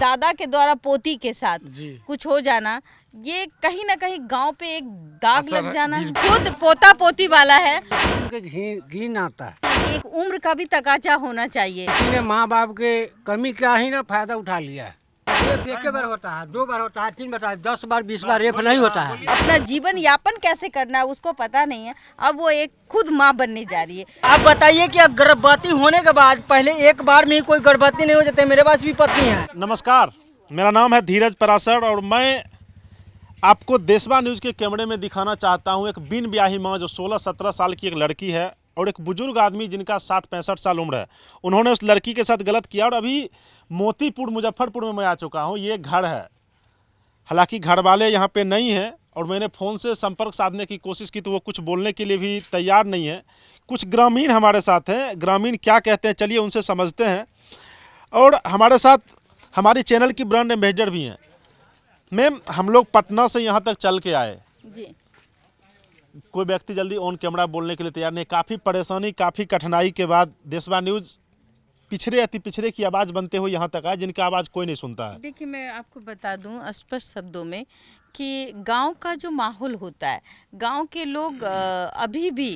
दादा के द्वारा पोती के साथ कुछ हो जाना, ये कहीं ना कहीं गांव पे एक दाग लग जाना। खुद पोता पोती वाला है, घी आता है। एक उम्र का भी तकाजा होना चाहिए। इसने माँ बाप के कमी का ही ना फायदा उठा लिया है। एक बार होता है, 2 बार होता है, 3 बार, 10 बार, 20 बार रेप नहीं होता है। अपना जीवन यापन कैसे करना है उसको पता नहीं है। अब वो एक खुद माँ बनने जा रही है। आप बताइए कि गर्भवती होने के बाद पहले एक बार में कोई गर्भवती नहीं हो जाते। मेरे पास भी पत्नी है। नमस्कार, मेरा नाम है धीरज परासर और मैं आपको देशवा न्यूज़ के कैमरे में दिखाना चाहता हूं एक बिन ब्याही माँ जो 16-17 साल की एक लड़की है और एक बुजुर्ग आदमी जिनका 60-65 साल उम्र है। उन्होंने उस लड़की के साथ गलत किया और अभी मोतीपुर मुजफ्फरपुर में मैं आ चुका हूं। ये घर है, हालांकि घर वाले यहाँ पे नहीं हैं और मैंने फ़ोन से संपर्क साधने की कोशिश की तो वो कुछ बोलने के लिए भी तैयार नहीं है। कुछ ग्रामीण हमारे साथ हैं, ग्रामीण क्या कहते हैं चलिए उनसे समझते हैं। और हमारे साथ हमारी चैनल की ब्रांड एम्बेसडर भी हैं। मैम, हम लोग पटना से यहाँ तक चल के आए जी। कोई व्यक्ति जल्दी ऑन कैमरा बोलने के लिए तैयार नहीं। काफ़ी परेशानी, काफ़ी कठिनाई के बाद देशवा न्यूज़ पिछड़े अति पिछड़े की आवाज़ बनते हुए यहाँ तक आए जिनका आवाज़ कोई नहीं सुनता है। देखिए, मैं आपको बता दूं स्पष्ट शब्दों में कि गांव का जो माहौल होता है, गांव के लोग अभी भी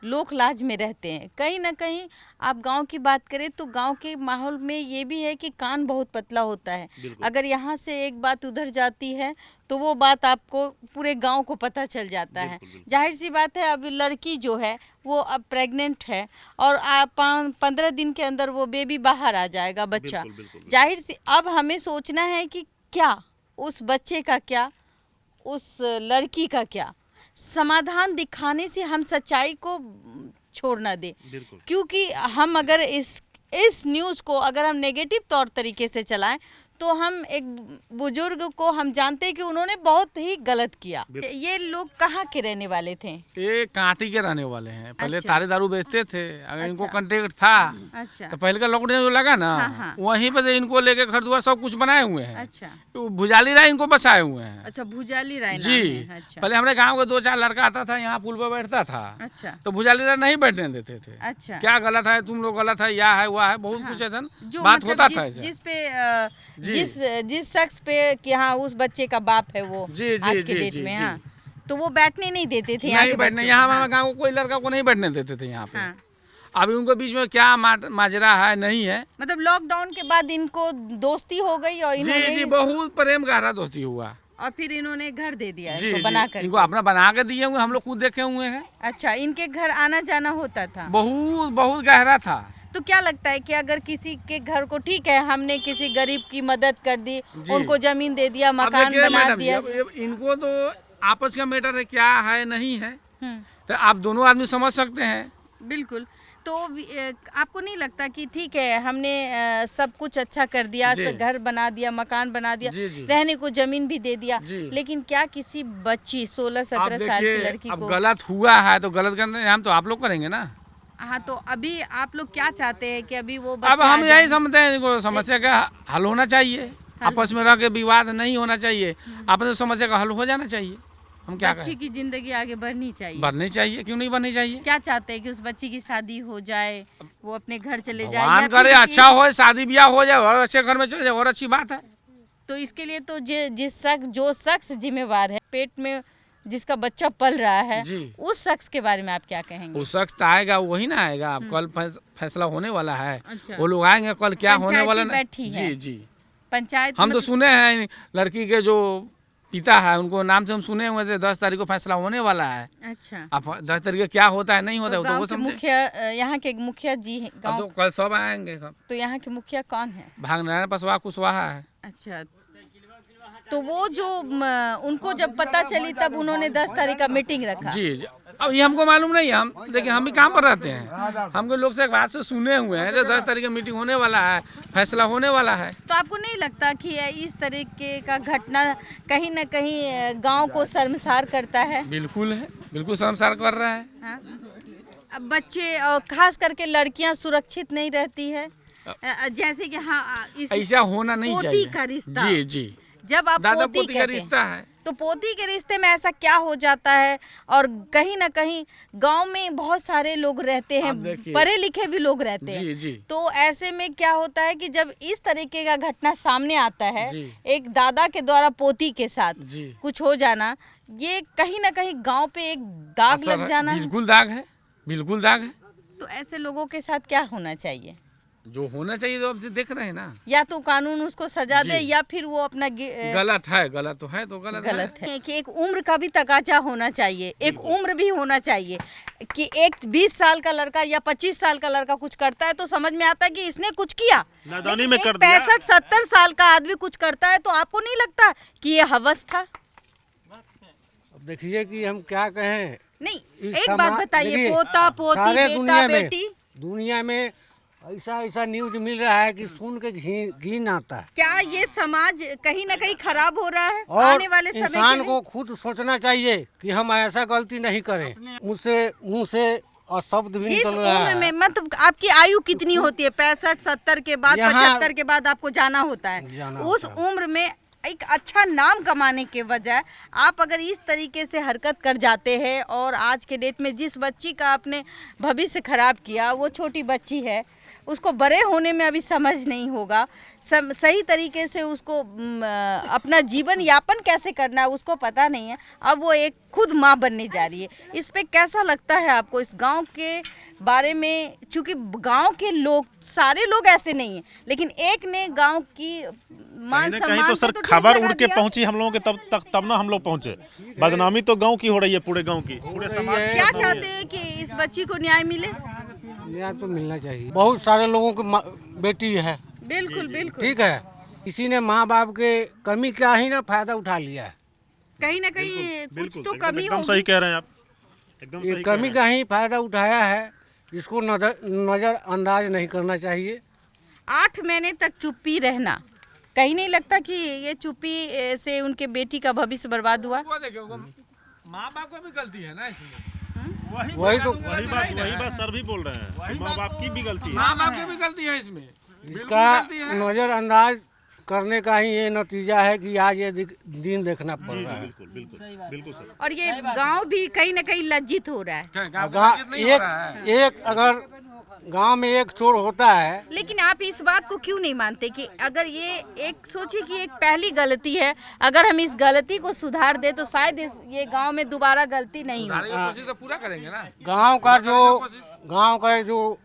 लोक लाज में रहते हैं। कहीं ना कहीं आप गांव की बात करें तो गांव के माहौल में ये भी है कि कान बहुत पतला होता है। अगर यहाँ से एक बात उधर जाती है तो वो बात आपको पूरे गांव को पता चल जाता है। जाहिर सी बात है, अब लड़की जो है वो अब प्रेग्नेंट है और 15 दिन के अंदर वो बेबी बाहर आ जाएगा, बच्चा। जाहिर सी अब हमें सोचना है कि क्या उस बच्चे का, क्या उस लड़की का, क्या समाधान दिखाने से हम सच्चाई को छोड़ ना दे। क्योंकि हम अगर इस न्यूज़ को अगर हम नेगेटिव तौर तरीके से चलाएं तो हम एक बुजुर्ग को हम जानते हैं कि उन्होंने बहुत ही गलत किया। ये लोग कहाँ के रहने वाले थे? ये कांटी के रहने वाले हैं। पहले अच्छा। तारे दारू बेचते थे। अगर इनको कंटेक्ट था अच्छा। तो पहले का लॉकडाउन जो लगा ना, हाँ। वहीं पर इनको लेके घर द्वार सब कुछ बनाए हुए हैं। अच्छा। तो भुजाली राय इनको बसाए हुए हैं। अच्छा, भुजाली राय जी। नाम है। अच्छा। पहले हमारे गाँव का 2-4 लड़का आता था, यहाँ पुल पर बैठता था। अच्छा। तो भुजाली राय नहीं बैठने देते थे। अच्छा। क्या गलत है, तुम लोग गलत है, या है वह है, बहुत कुछ ऐसा जो बात मतलब होता था। जिस पे जिस शख्स पे कि हाँ उस बच्चे का बाप है वो जी, जी, आज के जी, डेट जी, में, जी। हाँ, तो वो बैठने नहीं देते थे यहाँ नहीं के बैठने, बच्चों यहाँ को। हमारे गाँव को कोई लड़का को नहीं बैठने देते थे यहाँ पे। हाँ। अभी उनको बीच में क्या माजरा है नहीं है। मतलब लॉकडाउन के बाद इनको दोस्ती हो गई और जी इन्होंने जी, बहुत प्रेम गहरा दोस्ती हुआ। और फिर इन्होंने घर दे दिया जी, इनको बना कर। इनको अपना बना के दिए हुए, हम लोग खुद देखे हुए हैं। अच्छा, इनके घर आना जाना होता था? बहुत बहुत गहरा था। तो क्या लगता है कि अगर किसी के घर को, ठीक है हमने किसी गरीब की मदद कर दी, उनको जमीन दे दिया, अब मकान देखिए बना मैडम जी, दिया। अब इनको तो आपस का मैटर है, क्या है नहीं है, हम्म, तो आप दोनों आदमी समझ सकते हैं। बिल्कुल। तो आपको नहीं लगता कि ठीक है हमने सब कुछ अच्छा कर दिया, जी। घर बना दिया, मकान बना दिया, जी, जी। रहने को जमीन भी दे दिया, जी। लेकिन क्या किसी बच्ची 16-17 अब साल की देखिए, लड़की अब को? गलत हुआ है तो गलत करने हम तो आप लोग करेंगे ना। हाँ, तो अभी आप लोग क्या चाहते हैं कि अभी वो अब बच्चा हम आ यही जाए? समझते हैं, इनको समस्या का हल होना चाहिए। आपस में रह के विवाद नहीं होना चाहिए, आपस समस्या का हल हो जाना चाहिए। हम क्या बच्ची कहें, की जिंदगी आगे बढ़नी चाहिए। बढ़नी चाहिए, क्यों नहीं बढ़नी चाहिए। क्या चाहते हैं कि उस बच्ची की शादी हो जाए, वो अपने घर चले जाए, भगवान या करे फिर अच्छा हो, शादी ब्याह हो जाए और अच्छे घर में चले जाए और अच्छी बात है। तो इसके लिए तो जो शख्स जिम्मेवार है, पेट में जिसका बच्चा पल रहा है, जी। उस शख्स के बारे में आप क्या कहेंगे? उस शख्स आएगा वही ना आएगा। अब कल फैसला होने वाला है। अच्छा। वो लोग आएंगे कल, क्या होने पंचायती वाला ना। बैठी है। जी जी, पंचायत हम तो सुने हैं लड़की के जो पिता है उनको नाम से हम सुने हुए थे 10 तारीख को फैसला होने वाला है। अच्छा। अब 10 तारीख को क्या होता है नहीं होता है तो वो तो गांव वो के समझे। मुखिया, यहाँ के मुखिया जी हैं अब गांव, तो कल सब आएंगे। तो यहाँ के मुखिया कौन है? भागनारायण पसवा कुशवाहा है। अच्छा, तो वो जो उनको जब पता चली तब उन्होंने 10 तारीख का मीटिंग रखा। जी जी, अब ये हमको मालूम नहीं है। हम देखिए, हम भी काम पर रहते हैं, हमको लोग से एक बात से सुने हुए हैं जो 10 तारीख की मीटिंग होने वाला है, फैसला होने वाला है। तो आपको नहीं लगता कि इस तरीके का घटना कहीं ना कहीं गांव को शर्मसार करता है? बिल्कुल है, बिल्कुल शर्मसार कर रहा है। हाँ? अब बच्चे और खास करके लड़कियां सुरक्षित नहीं रहती है, जैसे कि हाँ इस ऐसा होना नहीं पोती चाहिए। का रिश्ता। जी जी, जब आप दादा पोती पोती का कहते रिश्ता हैं है। तो पोती के रिश्ते में ऐसा क्या हो जाता है। और कहीं ना कहीं गांव में बहुत सारे लोग रहते हैं, पढ़े लिखे भी लोग रहते हैं। जी। तो ऐसे में क्या होता है कि जब इस तरीके का घटना सामने आता है, जी। एक दादा के द्वारा पोती के साथ जी। कुछ हो जाना, ये कहीं ना कहीं गांव पे एक दाग असर लग है, जाना। बिल्कुल दाग है, बिल्कुल दाग है। तो ऐसे लोगों के साथ क्या होना चाहिए? जो होना चाहिए तो अब देख रहे हैं ना। या तो कानून उसको सजा दे, जी। या फिर वो अपना गलत है, गलत तो है, तो गलत है कि एक उम्र का भी तकाजा होना चाहिए, एक उम्र भी होना चाहिए कि एक 20 साल का लड़का या 25 साल का लड़का कुछ करता है तो समझ में आता है कि इसने कुछ किया। नादानी में कर दिया। 65-70 साल का आदमी कुछ करता है तो आपको नहीं लगता कि ये हवस था? अब देखिए कि हम क्या कहें। नहीं, इस एक बात बताइए, देखिए, पोता पोती, सारे बेटा बेटी, दुनिया में ऐसा न्यूज मिल रहा है कि सुन के घिन आता है। क्या ये समाज कहीं ना कहीं खराब हो रहा है और आने वाले समय इंसान के लिए? को खुद सोचना चाहिए कि हम ऐसा गलती नहीं करें। मुँह से अशब्द भी जिस निकल रहा उम्र है। में, मतलब आपकी आयु कितनी होती है? 65-70 के बाद, यहाँ 75 के बाद आपको जाना होता है। जाना उस होता है। उम्र में एक अच्छा नाम कमाने के बजाय आप अगर इस तरीके से हरकत कर जाते हैं, और आज के डेट में जिस बच्ची का आपने भविष्य खराब किया, वो छोटी बच्ची है, उसको बड़े होने में अभी समझ नहीं होगा, सही तरीके से उसको अपना जीवन यापन कैसे करना है उसको पता नहीं है। अब वो एक खुद माँ बनने जा रही है। इस पे कैसा लगता है आपको इस गांव के बारे में? चूंकि गांव के लोग, सारे लोग ऐसे नहीं हैं, लेकिन एक ने गांव की मान कहीं सम्मान तो पे सर तो खबर ठेस उड़ लगा के दिया। पहुंची हम लोगों के तब ना हम लोग पहुंचे। बदनामी तो गांव की हो रही है, पूरे गांव की, पूरे समाज की। क्या चाहते हैं कि इस बच्ची को न्याय मिले? न्याय तो मिलना चाहिए। बहुत सारे लोगों की बेटी है, बिल्कुल बिल्कुल। ठीक है, किसी ने माँ बाप के कमी का ही ना फायदा उठा लिया है। कहीं ना कहीं कुछ तो कमी एकदम होगी। सही कह रहे हैं आप, एकदम ये सही कह कमी रहे का ही फायदा उठाया है, इसको नजरअंदाज नहीं करना चाहिए। 8 महीने तक चुप्पी रहना, कहीं नहीं लगता कि ये चुप्पी से उनके बेटी का भविष्य बर्बाद हुआ? माँ बाप को भी गलती है ना इसमें। वही तो वही बात सर भी बोल रहे हैं, माँ बाप की भी गलती है। माँ बाप की भी गलती है इसमें। इसका नजरअंदाज करने का ही ये नतीजा है कि आज ये दिन देखना पड़ रहा है। बिल्कुल बिल्कुल बिल्कुल सर। और ये गांव भी कहीं ना कहीं लज्जित हो रहा है। एक अगर गांव में एक चोर होता है, लेकिन आप इस बात को क्यों नहीं मानते कि अगर ये एक सोचिए कि एक पहली गलती है, अगर हम इस गलती को सुधार दे तो शायद ये गांव में दोबारा गलती नहीं हो। कोशिश तो पूरा करेंगे ना। गांव का जो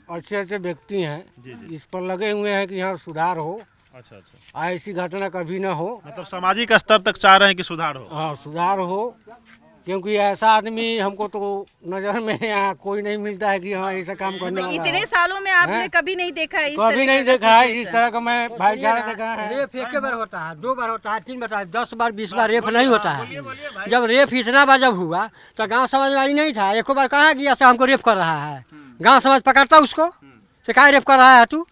अच्छे व्यक्ति हैं, इस पर लगे हुए हैं कि यहाँ सुधार हो। अच्छा। ऐसी घटना कभी ना हो। मतलब सामाजिक स्तर तक चाह रहे हैं कि सुधार हो। हाँ, सुधार हो, क्योंकि ऐसा आदमी हमको तो नजर में यहाँ कोई नहीं मिलता है कि हाँ ऐसा काम करने वाला इतने है। सालों में आपने कभी नहीं देखा है इस कभी तरह नहीं का देखा है इस तरह का। मैं भाईचारा देखा है। रेप एक बार होता है, 2 बार होता है, 3 बार, 10 बार, 20 बार रेप नहीं होता है। जब रेप इतना बार जब हुआ तो गांव समाज वाली नहीं था, एक बार कहा कि ऐसा हमको रेप कर रहा है, गांव समाज पकड़ता उसको, तो क्या रेप कर रहा है तू?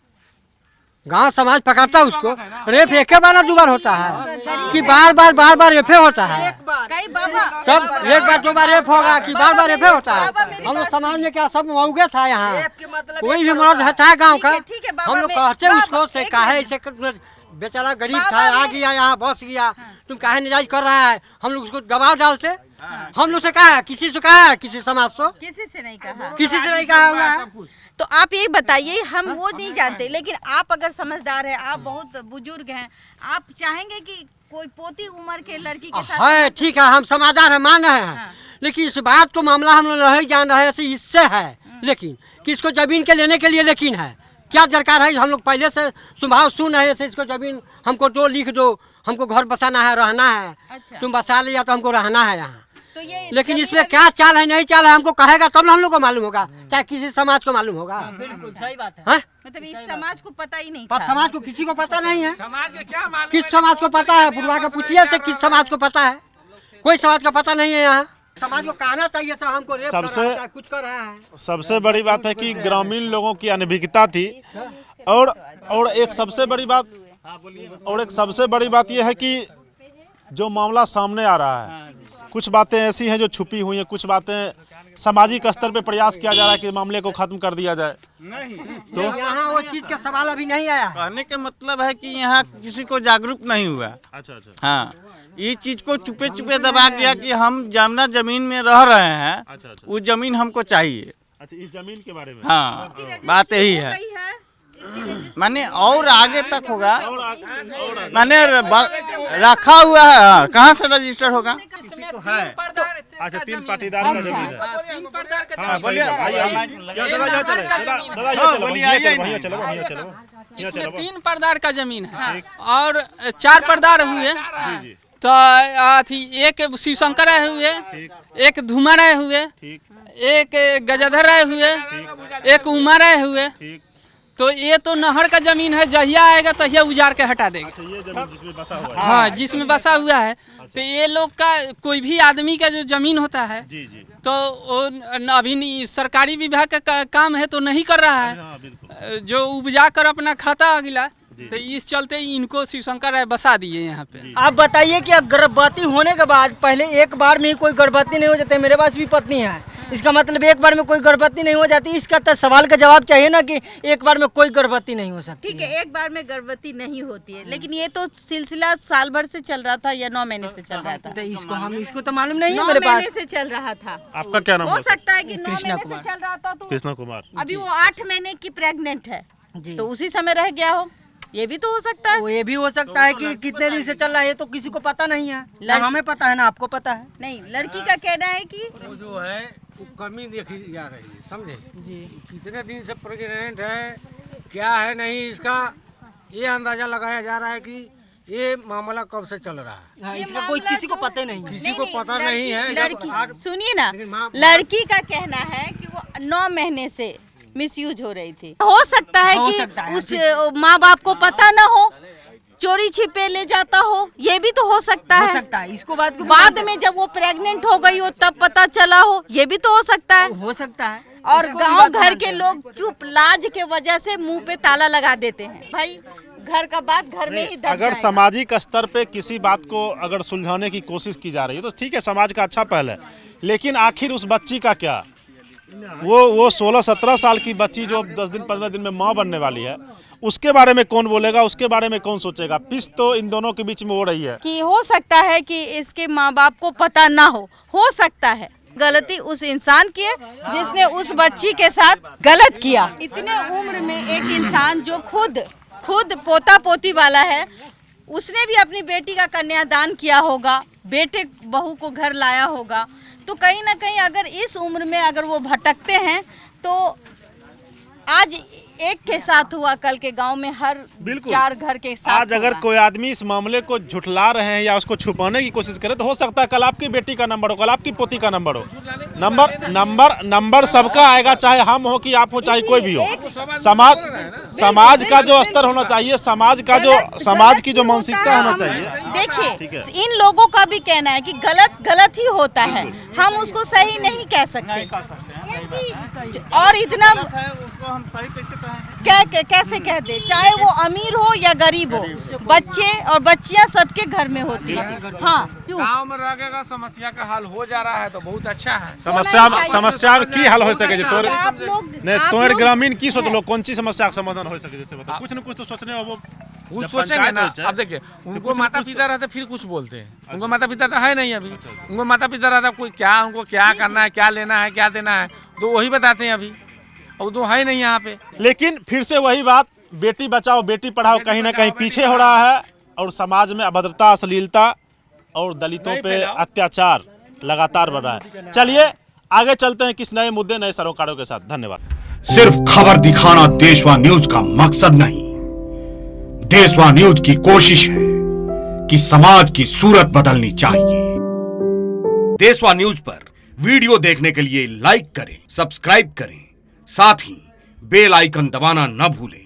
गांव समाज पकड़ता उसको। रेप एक बार 2 बार होता है कि बार बार रेप होता है? कई बाबा तब 1 बार 2 बार रेप होगा कि बार रेप होता है? हम लोग समाज में क्या सब मऊगे था यहाँ? कोई भी मर्द था गांव का, ठीक है बाबा, हम लोग कहते उसको से काहे ऐसे बेचारा गरीब था, आ गया यहाँ बस गया, तुम काहे निजाइज कर रहा है? हम लोग उसको दबाव डालते। हम लोग से कहा, किसी से कहा, किसी समाज से, किसी से नहीं कहा, किसी से नहीं कहा हुआ है। तो आप ये बताइए, हम वो नहीं जानते, लेकिन आप अगर समझदार है, आप बहुत बुजुर्ग हैं, आप चाहेंगे कि कोई पोती उम्र के लड़की के साथ है ठीक है, हम समझदार है, मान रहे हैं, लेकिन इस बात को मामला हम लोग नहीं जान रहे हैं, इससे है, लेकिन किसको जमीन के लेने के लिए लेकिन है क्या दरकार है? हम लोग पहले से स्वभाव सुन रहे थे, इसको जमीन हमको दो, लिख दो, हमको घर बसाना है, रहना है। अच्छा। तुम बसा लिया तो हमको रहना है यहाँ। तो ये लेकिन इसमें क्या चाल है, नहीं चाल है, हमको कहेगा तब ना हम लोग को मालूम होगा, चाहे किसी समाज को मालूम होगा। बिल्कुल सही बात है। हाँ? मतलब इस समाज को पता ही नहीं था। समाज को किसी को पता नहीं है। समाज के क्या मालूम? किस समाज को पता है? बुढ़वा के पूछिए से किस समाज को पता है? कोई समाज का पता नहीं है यहाँ। समाज को कहना चाहिए था हमको रेप कर रहा है, कुछ कर रहा है। सबसे बड़ी बात है कि ग्रामीण लोगों की अनभिज्ञता थी, और एक सबसे बड़ी बात यह है कि जो मामला सामने आ रहा है, कुछ बातें ऐसी हैं जो छुपी हुई हैं, कुछ बातें सामाजिक स्तर पे प्रयास किया जा रहा है कि मामले को खत्म कर दिया जाए। नहीं तो यहाँ वो चीज का सवाल अभी नहीं आया। कहने का मतलब है कि यहाँ किसी को जागरूक नहीं हुआ। अच्छा। हाँ, ये चीज को चुपे चुपे दबा दिया कि हम जमुना जमीन में रह रहे हैं, अच्छा अच्छा वो जमीन हमको चाहिए। अच्छा, इस जमीन के बारे में हाँ, बात यही है। माने और आगे तक होगा, माने रखा हुआ है। हाँ, कहाँ से रजिस्टर होगा? अच्छा, 3 पाटीदार का जमीन है। हाँ, बोलिए इसमें 3 परदार का जमीन है और 4 परदार हुए, तो अथी एक शिवशंकर राय हुए, एक धूमा राय हुए, एक गजाधर राय हुए, एक उमा राय हुए। तो ये तो नहर का जमीन है, जहिया आएगा तहिया उजाड़ के हटा देगा। ये जमीन जिसमें बसा हुआ है। हाँ, जिसमें बसा हुआ है। तो ये लोग का कोई भी आदमी का जो जमीन होता है जी जी, तो अभी सरकारी विभाग का काम है तो नहीं कर रहा है, हाँ, बिल्कुल। जो उपजा कर अपना खाता अगला, तो इस चलते इनको शिवशंकर राय बसा दिए यहाँ पे। आप बताइए कि गर्भवती होने के बाद पहले एक बार में ही कोई गर्भवती नहीं हो जाती। मेरे पास भी पत्नी है, इसका मतलब एक बार में कोई गर्भवती नहीं हो जाती। इसका तो सवाल का जवाब चाहिए ना कि एक बार में कोई गर्भवती नहीं हो सकती। ठीक है, एक बार में गर्भवती नहीं होती है, लेकिन ये तो सिलसिला साल भर से चल रहा था या 9 महीने से चल रहा था? तो इसको तो मालूम नहीं है 9 मेरे पास। महीने से चल रहा था। आपका क्या नाम हो है? सकता है कि 9 महीने से चल रहा था, तो कृष्णा कुमार। अभी वो 8 महीने की प्रेग्नेंट है, तो उसी समय रह गया हो, ये भी तो हो सकता है। वो ये भी हो सकता है कि कितने दिन से चल रहा है, तो किसी को पता नहीं है। ना हमें पता है ना आपको पता है। नहीं, लड़की का कहना है कि वो जो है वो कमी देखी जा रही है, समझे जी। कितने दिन से प्रेग्नेंट है, क्या है नहीं, इसका ये अंदाजा लगाया जा रहा है कि ये मामला कब से चल रहा है। इसका कोई किसी को पता नहीं, किसी को पता नहीं है। लड़की, सुनिए ना, लड़की का कहना है कि वो 9 महीने से मिसयूज हो रही थी। हो सकता है कि उस माँ बाप को पता ना हो, चोरी छिपे ले जाता हो, ये भी तो हो सकता है। इसको बाद में जब वो प्रेग्नेंट हो गई हो तब पता चला हो, ये भी तो हो सकता है। हो सकता है। और गांव घर के लोग चुप लाज के वजह से मुंह पे ताला लगा देते हैं। भाई, घर का बात घर में ही दब अगर जाएगा। सामाजिक स्तर पे किसी बात को अगर सुलझाने की कोशिश की जा रही है तो ठीक है, समाज का अच्छा पहल है, लेकिन आखिर उस बच्ची का क्या? वो 16-17 साल की बच्ची जो 10 दिन 15 दिन में माँ बनने वाली है, उसके बारे में कौन बोलेगा, उसके बारे में कौन सोचेगा? पिस तो इन दोनों के बीच में हो रही है कि हो सकता है कि इसके माँ बाप को पता ना हो सकता है। गलती उस इंसान की है जिसने उस बच्ची के साथ गलत किया। इतने उम्र में एक इंसान जो खुद पोता पोती वाला है, उसने भी अपनी बेटी का कन्यादान किया होगा, बेटे बहू को घर लाया होगा, तो कहीं ना कहीं अगर इस उम्र में अगर वो भटकते हैं तो आज एक के साथ हुआ, कल के गांव में हर 4 घर के साथ आज अगर कोई आदमी इस मामले को झुठला रहे हैं या उसको छुपाने की कोशिश करे तो हो सकता है कल आपकी बेटी का नंबर हो, कल आपकी पोती का नंबर हो। नंबर सबका आएगा, चाहे हम हो कि आप हो, चाहे कोई भी हो। समाज का जो स्तर होना चाहिए, समाज की जो मानसिकता होना चाहिए। देखिए, इन लोगों का भी कहना है कि गलत ही होता है, हम उसको सही नहीं कह सकते। और इतना उसको हम सही कैसे कहेंगे? कैसे कह दे, चाहे वो अमीर हो या गरीब हो, बच्चे और बच्चियां सबके घर में होती है। हाँ, क्यों? गाँव में रहेगा, समस्या का हल हो जा रहा है तो बहुत अच्छा है। समस्या की हल हो सके आप तोर ग्रामीण की सोच लो, कौन सी समस्या का समाधान हो सके? जैसे बता, कुछ न कुछ तो सोचने हो, वो सोचेंगे ना। अब देखिए, उनको माता पिता रहते फिर कुछ बोलते हैं, उनको माता पिता तो है नहीं अभी। उनको माता पिता रहता, कोई क्या उनको क्या करना है, क्या लेना है, क्या देना है, तो वही बताते हैं अभी, और तो है नहीं यहाँ पे। लेकिन फिर से वही बात, बेटी बचाओ बेटी पढ़ाओ कहीं ना कहीं पीछे हो रहा है, और समाज में अभद्रता, अश्लीलता और दलितों पे अत्याचार लगातार बढ़ रहा है। चलिए आगे चलते हैं किस नए मुद्दे, नए सरोकारों के साथ। धन्यवाद। सिर्फ खबर दिखाना देशवा न्यूज का मकसद नहीं, देशवा न्यूज की कोशिश है कि समाज की सूरत बदलनी चाहिए। देशवा न्यूज पर वीडियो देखने के लिए लाइक करें, सब्सक्राइब करें, साथ ही बेल आइकन दबाना न भूलें।